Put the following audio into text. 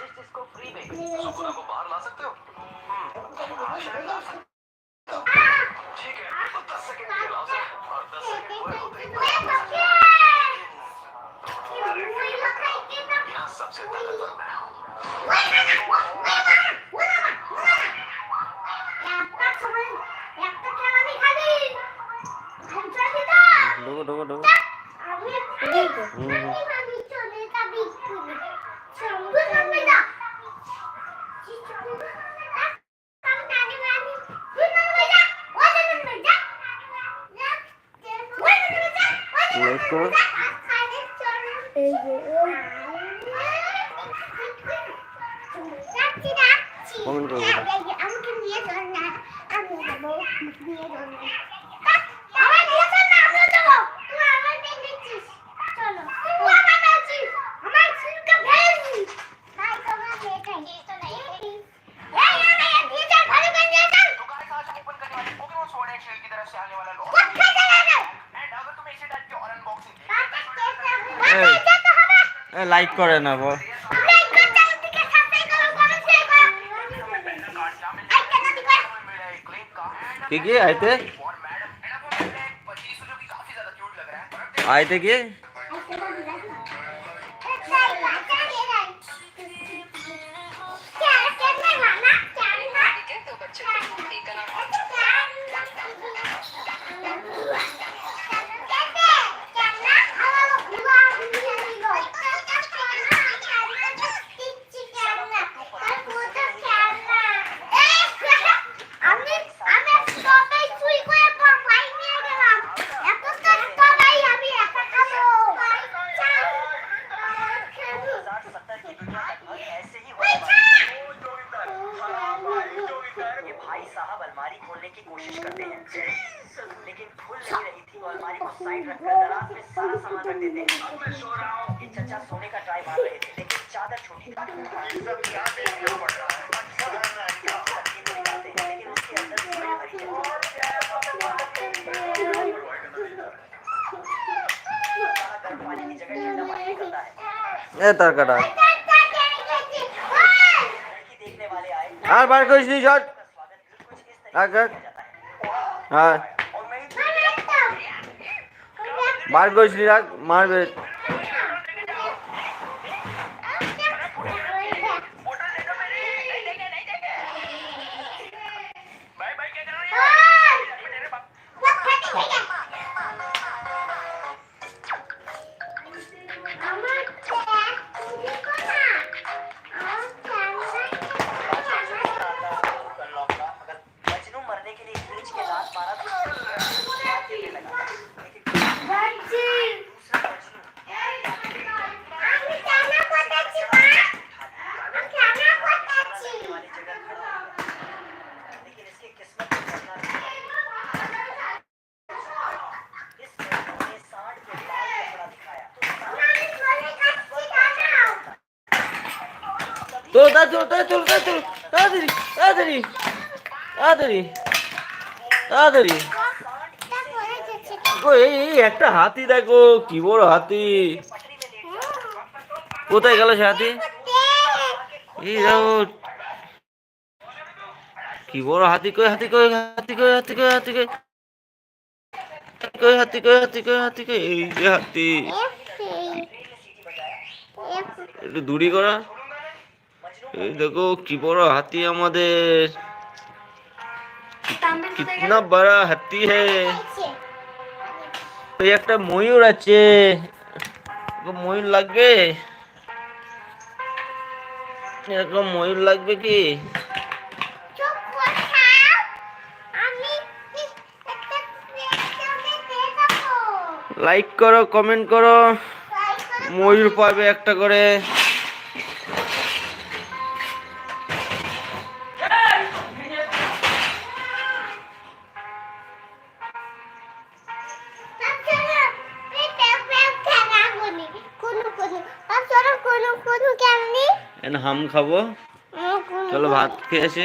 जिसको फ्री में सपना को बाहर ला सकते हो। ठीक है, तो 10 सेकंड के अलावा और 10 सेकंड पूरे होते ही यहाँ सबसे ताकतवर मैं हूँ। লাইক করে না বল কি আইতে আইতে কি भाई साहब अलमारी खोलने की कोशिश करते हैं लेकिन खुल नहीं रही थी। अलमारी को साइड रखकर दराज में सारा सामान रख देते हैं। अब मैं सो रहा हूँ। ये चचा सोने का ट्राई मार रहे थे लेकिन चादर छोटी थी। सब क्या देखना पड़ रहा है। लेकिन उसके अंदर गर्म पानी की जगह ठंडा पानी निकलता है। देखने वाले आए আর বার করিস নি শট হ্যাঁ বার করিস নি রাখ মারবে তাড়াতাড়ি এই একটা হাতি দেখো কি বড় হাতি কোথায় গেল সে হাতি এই দেখো কি বড় হাতি কই হাতি কই হাতি কই হাতি কই হাতি কই হাতি কই হাতি কই হাতি কই এই যে হাতি একটু দূরি করা এই দেখো কি বড় হাতি আমাদের कितना बड़ा हाथी है একটা ময়ূর আছে ময়ূর লাগবে এরকম ময়ূর লাগবে কি লাইক করো কমেন্ট করো ময়ূর পাবে একটা করে हम खाबो चलो भात खेয়ে আসি।